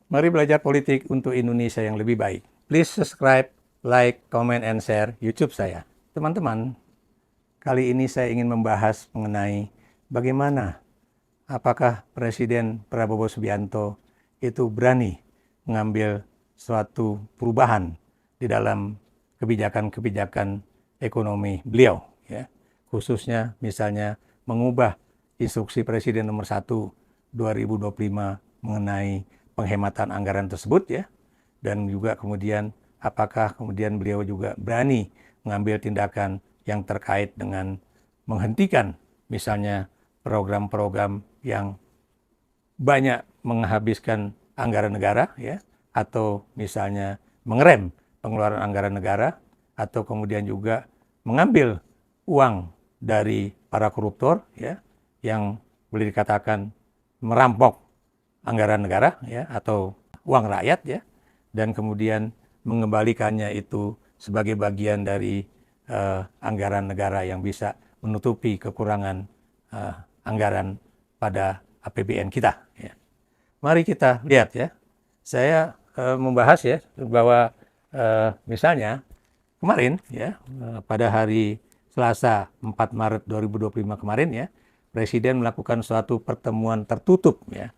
Mari belajar politik untuk Indonesia yang lebih baik. Please subscribe, like, comment, and share YouTube saya. Teman-teman, kali ini saya ingin membahas mengenai bagaimana apakah Presiden Prabowo Subianto itu berani mengambil suatu perubahan di dalam kebijakan-kebijakan ekonomi beliau, ya. Khususnya misalnya mengubah instruksi Presiden nomor 1 2025 mengenai penghematan anggaran tersebut, ya. Dan juga kemudian apakah kemudian beliau juga berani mengambil tindakan yang terkait dengan menghentikan misalnya program-program yang banyak menghabiskan anggaran negara, ya, atau misalnya mengerem pengeluaran anggaran negara, atau kemudian juga mengambil uang dari para koruptor, ya, yang boleh dikatakan merampok anggaran negara, ya, atau uang rakyat, ya, dan kemudian mengembalikannya itu sebagai bagian dari anggaran negara yang bisa menutupi kekurangan anggaran pada APBN kita, ya. Mari kita lihat, ya. Saya membahas, ya, bahwa misalnya kemarin, ya, pada hari Selasa 4 Maret 2025 kemarin, ya, Presiden melakukan suatu pertemuan tertutup, ya,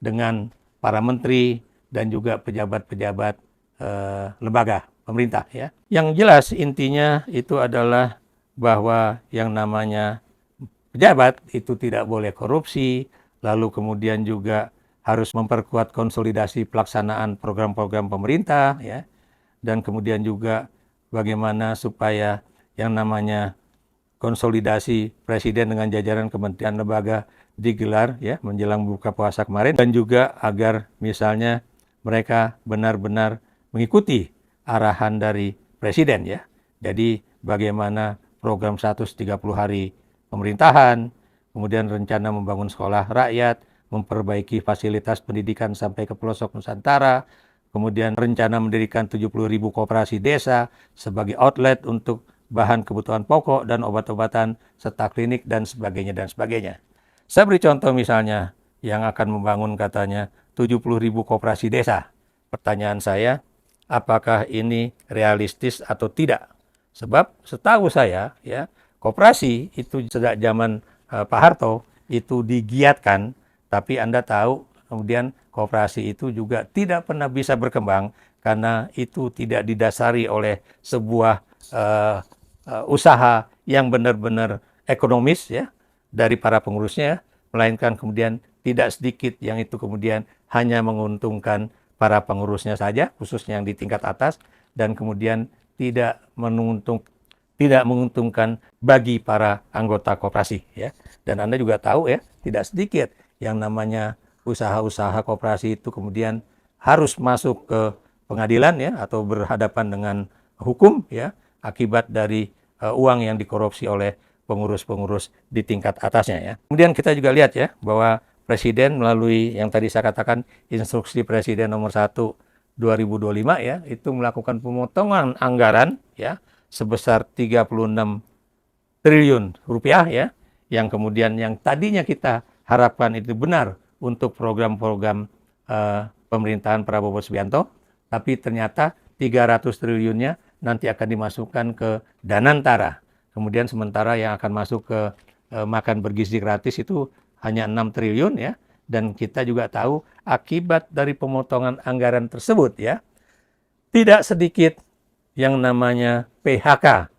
dengan para menteri dan juga pejabat-pejabat lembaga pemerintah, ya. Yang jelas intinya itu adalah bahwa yang namanya pejabat itu tidak boleh korupsi, lalu kemudian juga harus memperkuat konsolidasi pelaksanaan program-program pemerintah, ya, dan kemudian juga bagaimana supaya yang namanya konsolidasi presiden dengan jajaran kementerian lembaga digelar, ya, menjelang buka puasa kemarin, dan juga agar misalnya mereka benar-benar mengikuti arahan dari presiden, ya. Jadi bagaimana program 130 hari pemerintahan, kemudian rencana membangun sekolah rakyat, memperbaiki fasilitas pendidikan sampai ke pelosok Nusantara, kemudian rencana mendirikan 70.000 koperasi desa sebagai outlet untuk bahan kebutuhan pokok dan obat-obatan serta klinik dan sebagainya dan sebagainya. Saya beri contoh misalnya yang akan membangun katanya 70.000 koperasi desa. Pertanyaan saya, apakah ini realistis atau tidak? Sebab setahu saya, ya, koperasi itu sejak zaman Pak Harto itu digiatkan, tapi Anda tahu kemudian koperasi itu juga tidak pernah bisa berkembang karena itu tidak didasari oleh sebuah usaha yang benar-benar ekonomis, ya, dari para pengurusnya, melainkan kemudian tidak sedikit yang itu kemudian hanya menguntungkan para pengurusnya saja, khususnya yang di tingkat atas, dan kemudian tidak menguntungkan bagi para anggota koperasi, ya. Dan Anda juga tahu, ya, tidak sedikit yang namanya usaha-usaha koperasi itu kemudian harus masuk ke pengadilan, ya, atau berhadapan dengan hukum, ya, akibat dari uang yang dikorupsi oleh pengurus-pengurus di tingkat atasnya, ya. Kemudian kita juga lihat, ya, bahwa Presiden melalui yang tadi saya katakan instruksi Presiden nomor 1 2025, ya, itu melakukan pemotongan anggaran, ya, sebesar 36 triliun rupiah, ya, yang kemudian yang tadinya kita harapkan itu benar untuk program-program pemerintahan Prabowo Subianto, tapi ternyata 300 triliunnya nanti akan dimasukkan ke Danantara. Kemudian sementara yang akan masuk ke makan bergizi gratis itu hanya 6 triliun, ya. Dan kita juga tahu akibat dari pemotongan anggaran tersebut, ya, tidak sedikit yang namanya PHK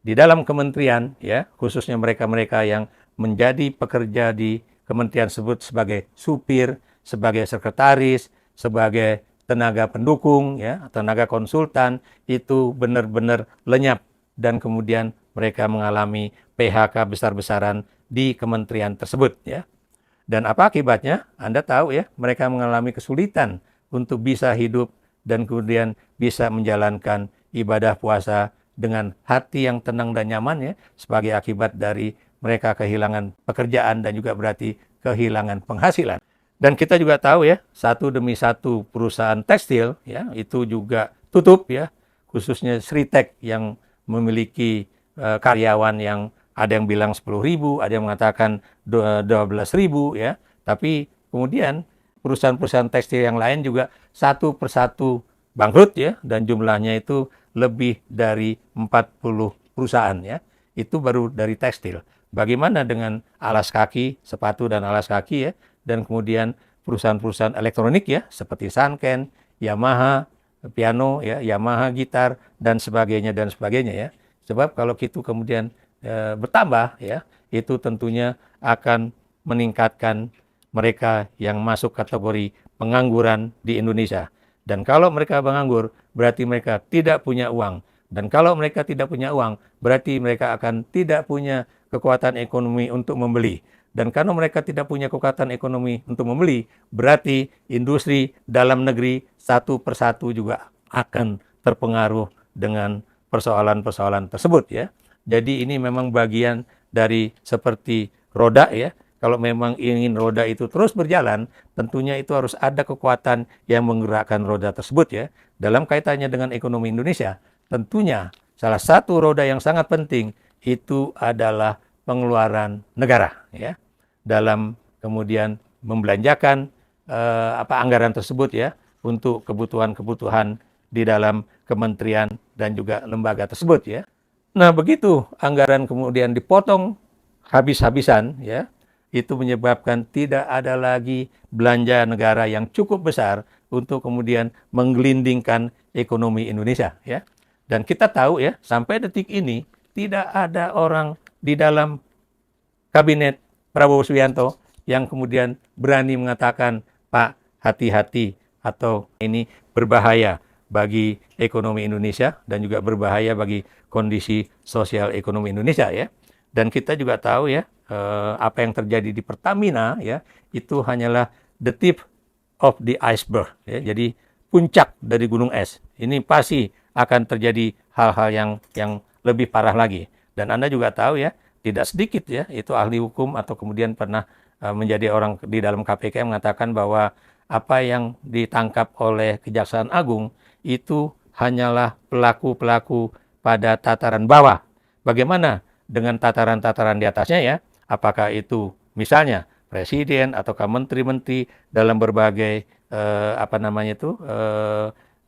di dalam kementerian, ya, khususnya mereka-mereka yang menjadi pekerja di kementerian tersebut sebagai supir, sebagai sekretaris, sebagai tenaga pendukung, ya, tenaga konsultan, itu benar-benar lenyap dan kemudian mereka mengalami PHK besar-besaran di kementerian tersebut, ya. Dan apa akibatnya? Anda tahu, ya, mereka mengalami kesulitan untuk bisa hidup dan kemudian bisa menjalankan ibadah puasa dengan hati yang tenang dan nyaman, ya, sebagai akibat dari mereka kehilangan pekerjaan dan juga berarti kehilangan penghasilan. Dan kita juga tahu, ya, satu demi satu perusahaan tekstil, ya, itu juga tutup, ya, khususnya Sritek yang memiliki karyawan yang ada yang bilang 10.000, ada yang mengatakan 12.000, ya. Tapi kemudian perusahaan-perusahaan tekstil yang lain juga satu persatu bangkrut ya, dan jumlahnya itu lebih dari 40 perusahaan ya. Itu baru dari tekstil. Bagaimana dengan alas kaki, sepatu dan alas kaki ya, dan kemudian perusahaan-perusahaan elektronik ya, seperti Sanken, Yamaha, piano ya, Yamaha gitar dan sebagainya ya. Sebab kalau itu kemudian bertambah ya, itu tentunya akan meningkatkan mereka yang masuk kategori pengangguran di Indonesia. Dan kalau mereka menganggur, berarti mereka tidak punya uang. Dan kalau mereka tidak punya uang, berarti mereka akan tidak punya kekuatan ekonomi untuk membeli. Dan karena mereka tidak punya kekuatan ekonomi untuk membeli, berarti industri dalam negeri satu persatu juga akan terpengaruh dengan persoalan-persoalan tersebut ya. Jadi ini memang bagian dari seperti roda ya. Kalau memang ingin roda itu terus berjalan, tentunya itu harus ada kekuatan yang menggerakkan roda tersebut ya. Dalam kaitannya dengan ekonomi Indonesia, tentunya salah satu roda yang sangat penting itu adalah pengeluaran negara ya. Dalam kemudian membelanjakan anggaran tersebut ya untuk kebutuhan-kebutuhan di dalam kementerian dan juga lembaga tersebut ya. Nah, begitu anggaran kemudian dipotong habis-habisan ya, itu menyebabkan tidak ada lagi belanja negara yang cukup besar untuk kemudian menggelindingkan ekonomi Indonesia ya. Dan kita tahu ya, sampai detik ini tidak ada orang di dalam kabinet Prabowo Subianto yang kemudian berani mengatakan, "Pak, hati-hati," atau ini berbahaya bagi ekonomi Indonesia dan juga berbahaya bagi kondisi sosial ekonomi Indonesia ya. Dan kita juga tahu ya, apa yang terjadi di Pertamina ya, itu hanyalah the tip of the iceberg ya. Jadi puncak dari gunung es. Ini pasti akan terjadi hal-hal yang lebih parah lagi. Dan Anda juga tahu ya, tidak sedikit ya, itu ahli hukum atau kemudian pernah menjadi orang di dalam KPK yang mengatakan bahwa apa yang ditangkap oleh Kejaksaan Agung itu hanyalah pelaku-pelaku pada tataran bawah. Bagaimana dengan tataran-tataran di atasnya ya? Apakah itu misalnya presiden ataukah menteri-menteri dalam berbagai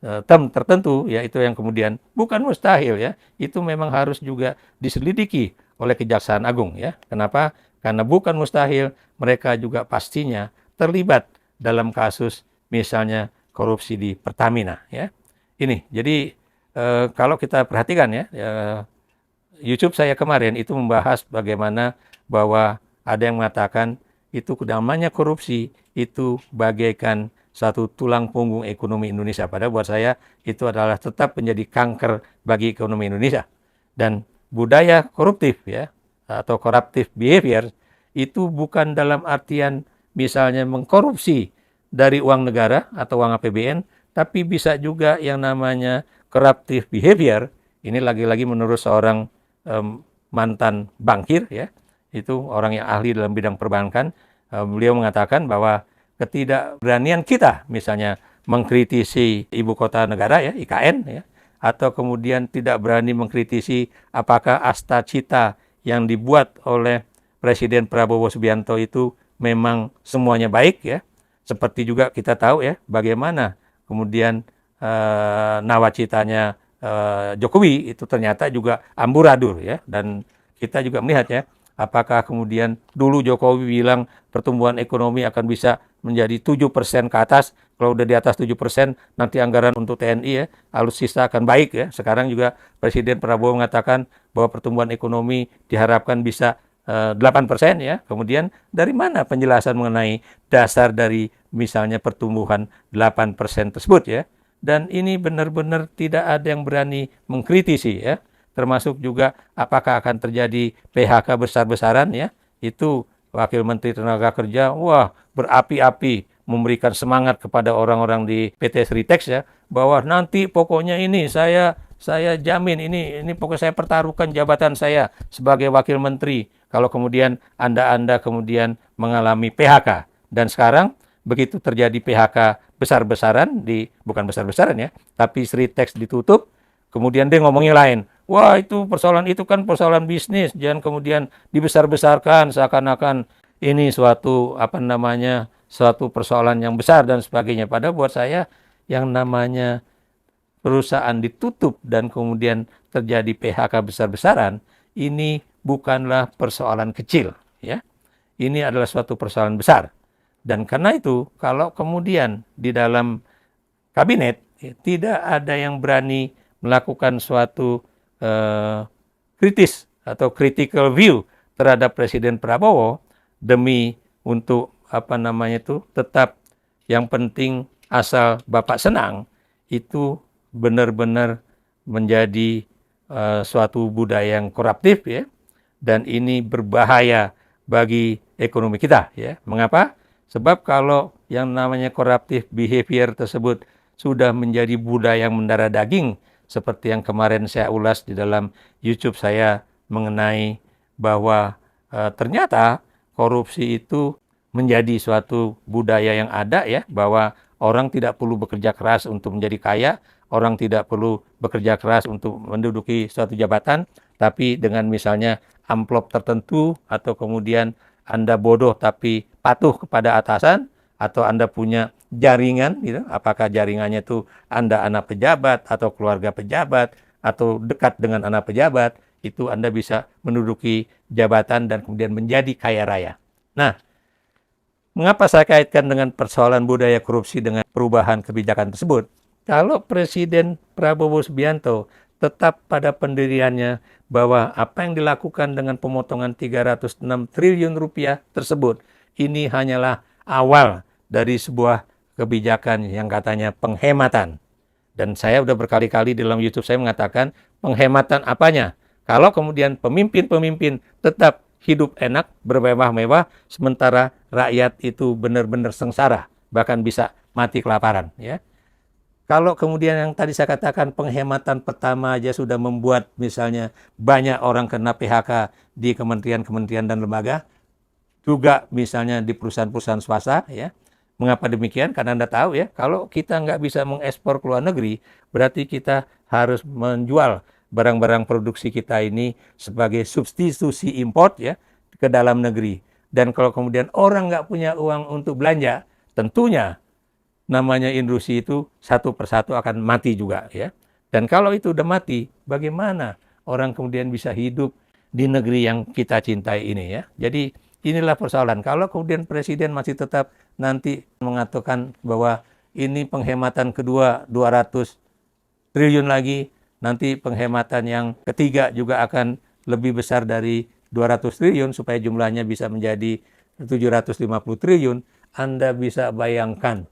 term tertentu ya, itu yang kemudian bukan mustahil ya, itu memang harus juga diselidiki oleh Kejaksaan Agung ya. Kenapa? Karena bukan mustahil mereka juga pastinya terlibat dalam kasus misalnya korupsi di Pertamina ya. Ini jadi kalau kita perhatikan ya, YouTube saya kemarin itu membahas bagaimana bahwa ada yang mengatakan itu namanya korupsi itu bagaikan satu tulang punggung ekonomi Indonesia. Padahal buat saya itu adalah tetap menjadi kanker bagi ekonomi Indonesia. Dan budaya koruptif ya atau corruptive behavior itu bukan dalam artian misalnya mengkorupsi dari uang negara atau uang APBN, tapi bisa juga yang namanya corruptive behavior. Ini lagi-lagi menurut seorang mantan bankir ya, itu orang yang ahli dalam bidang perbankan. Beliau mengatakan bahwa ketidakberanian kita misalnya mengkritisi ibu kota negara ya, IKN ya, atau kemudian tidak berani mengkritisi apakah asta cita yang dibuat oleh Presiden Prabowo Subianto itu memang semuanya baik ya. Seperti juga kita tahu ya bagaimana kemudian nawacitanya Jokowi itu ternyata juga amburadul ya. Dan kita juga melihat ya, apakah kemudian dulu Jokowi bilang pertumbuhan ekonomi akan bisa menjadi 7% ke atas. Kalau udah di atas 7%, nanti anggaran untuk TNI ya, alutsista akan baik ya. Sekarang juga Presiden Prabowo mengatakan bahwa pertumbuhan ekonomi diharapkan bisa 8% ya. Kemudian dari mana penjelasan mengenai dasar dari misalnya pertumbuhan 8% tersebut ya. Dan ini benar-benar tidak ada yang berani mengkritisi ya. Termasuk juga apakah akan terjadi PHK besar-besaran ya. Itu Wakil Menteri Tenaga Kerja, wah berapi-api memberikan semangat kepada orang-orang di PT Sritex ya, bahwa nanti pokoknya ini saya jamin ini pokoknya saya pertaruhkan jabatan saya sebagai Wakil Menteri kalau kemudian Anda kemudian mengalami PHK. Dan sekarang begitu terjadi PHK besar-besaran bukan besar-besaran ya, tapi Sritex ditutup, kemudian dia ngomongnya lain. Wah, itu persoalan itu kan persoalan bisnis, jangan kemudian dibesar-besarkan seakan-akan ini suatu suatu persoalan yang besar dan sebagainya. Padahal buat saya yang namanya perusahaan ditutup dan kemudian terjadi PHK besar-besaran, ini bukanlah persoalan kecil, ya. Ini adalah suatu persoalan besar. Dan karena itu, kalau kemudian di dalam kabinet ya, tidak ada yang berani melakukan suatu kritis atau critical view terhadap Presiden Prabowo demi untuk tetap yang penting asal Bapak senang, itu benar-benar menjadi suatu budaya yang koruptif ya, dan ini berbahaya bagi ekonomi kita ya. Mengapa? Sebab kalau yang namanya corruptive behavior tersebut sudah menjadi budaya yang mendarah daging, seperti yang kemarin saya ulas di dalam YouTube saya mengenai bahwa ternyata korupsi itu menjadi suatu budaya yang ada ya, bahwa orang tidak perlu bekerja keras untuk menjadi kaya, orang tidak perlu bekerja keras untuk menduduki suatu jabatan, tapi dengan misalnya amplop tertentu atau kemudian Anda bodoh tapi patuh kepada atasan, atau Anda punya jaringan, gitu. Apakah jaringannya itu Anda anak pejabat atau keluarga pejabat atau dekat dengan anak pejabat, itu Anda bisa menduduki jabatan dan kemudian menjadi kaya raya. Nah, mengapa saya kaitkan dengan persoalan budaya korupsi dengan perubahan kebijakan tersebut? Kalau Presiden Prabowo Subianto tetap pada pendiriannya bahwa apa yang dilakukan dengan pemotongan 306 triliun rupiah tersebut, ini hanyalah awal dari sebuah kebijakan yang katanya penghematan. Dan saya sudah berkali-kali dalam YouTube saya mengatakan, penghematan apanya? Kalau kemudian pemimpin-pemimpin tetap hidup enak, bermewah-mewah, sementara rakyat itu benar-benar sengsara, bahkan bisa mati kelaparan. Ya. Kalau kemudian yang tadi saya katakan penghematan pertama aja sudah membuat misalnya banyak orang kena PHK di kementerian-kementerian dan lembaga, juga misalnya di perusahaan-perusahaan swasta, ya. Mengapa demikian? Karena Anda tahu ya, kalau kita nggak bisa mengekspor ke luar negeri, berarti kita harus menjual barang-barang produksi kita ini sebagai substitusi import ya ke dalam negeri. Dan kalau kemudian orang nggak punya uang untuk belanja, tentunya namanya industri itu satu persatu akan mati juga ya. Dan kalau itu udah mati, bagaimana orang kemudian bisa hidup di negeri yang kita cintai ini ya. Jadi inilah persoalan. Kalau kemudian Presiden masih tetap nanti mengatakan bahwa ini penghematan kedua 200 triliun lagi, nanti penghematan yang ketiga juga akan lebih besar dari 200 triliun supaya jumlahnya bisa menjadi 750 triliun, Anda bisa bayangkan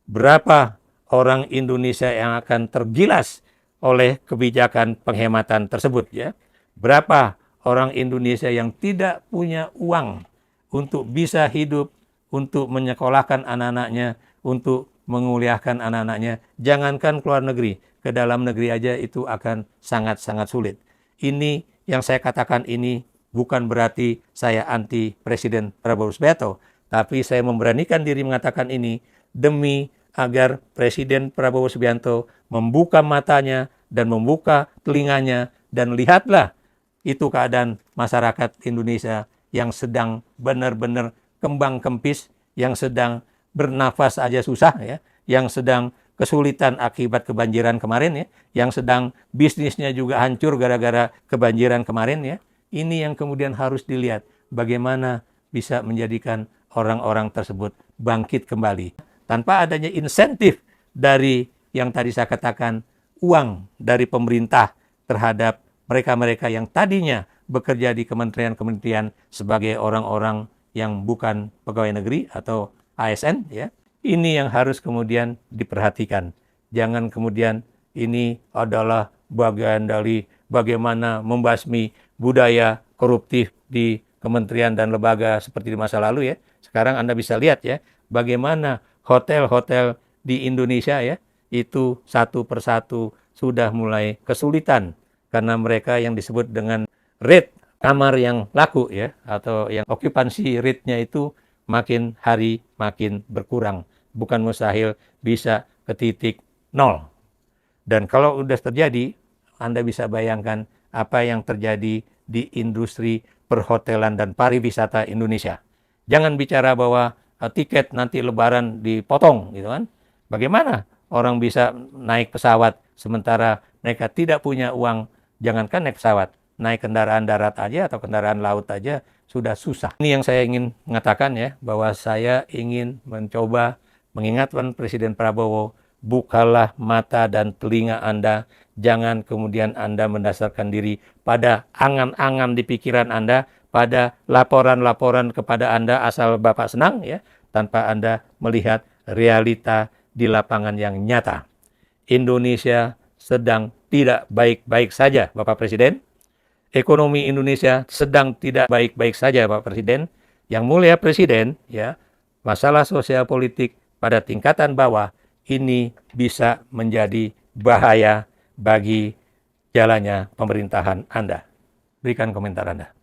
berapa orang Indonesia yang akan tergilas oleh kebijakan penghematan tersebut ya. Berapa orang Indonesia yang tidak punya uang untuk bisa hidup, untuk menyekolahkan anak-anaknya, untuk menguliahkan anak-anaknya. Jangankan keluar negeri, ke dalam negeri aja itu akan sangat-sangat sulit. Ini yang saya katakan ini bukan berarti saya anti Presiden Prabowo Subianto, tapi saya memberanikan diri mengatakan ini demi agar Presiden Prabowo Subianto membuka matanya dan membuka telinganya dan lihatlah itu keadaan masyarakat Indonesia yang sedang benar-benar kembang kempis, yang sedang bernafas aja susah ya, yang sedang kesulitan akibat kebanjiran kemarin ya, yang sedang bisnisnya juga hancur gara-gara kebanjiran kemarin ya. Ini yang kemudian harus dilihat bagaimana bisa menjadikan orang-orang tersebut bangkit kembali. Tanpa adanya insentif dari yang tadi saya katakan, uang dari pemerintah terhadap mereka-mereka yang tadinya bekerja di kementerian-kementerian sebagai orang-orang yang bukan pegawai negeri atau ASN ya. Ini yang harus kemudian diperhatikan. Jangan kemudian ini adalah bagian dari bagaimana membasmi budaya koruptif di kementerian dan lembaga seperti di masa lalu ya. Sekarang Anda bisa lihat ya, bagaimana hotel-hotel di Indonesia ya, itu satu persatu sudah mulai kesulitan karena mereka yang disebut dengan rate kamar yang laku ya, atau yang okupansi rate-nya itu makin hari makin berkurang. Bukan mustahil bisa ke titik nol. Dan kalau sudah terjadi, Anda bisa bayangkan apa yang terjadi di industri perhotelan dan pariwisata Indonesia. Jangan bicara bahwa tiket nanti Lebaran dipotong, gitu kan? Bagaimana orang bisa naik pesawat sementara mereka tidak punya uang? Jangankan naik pesawat, naik kendaraan darat aja atau kendaraan laut aja sudah susah. Ini yang saya ingin mengatakan ya, bahwa saya ingin mencoba mengingatkan Presiden Prabowo, bukalah mata dan telinga Anda, jangan kemudian Anda mendasarkan diri pada angan-angan di pikiran Anda, pada laporan-laporan kepada Anda asal Bapak senang ya, tanpa Anda melihat realita di lapangan yang nyata. Indonesia sedang tidak baik-baik saja, Bapak Presiden. Ekonomi Indonesia sedang tidak baik-baik saja, Bapak Presiden. Yang mulia Presiden, ya, masalah sosial politik pada tingkatan bawah ini bisa menjadi bahaya bagi jalannya pemerintahan Anda. Berikan komentar Anda.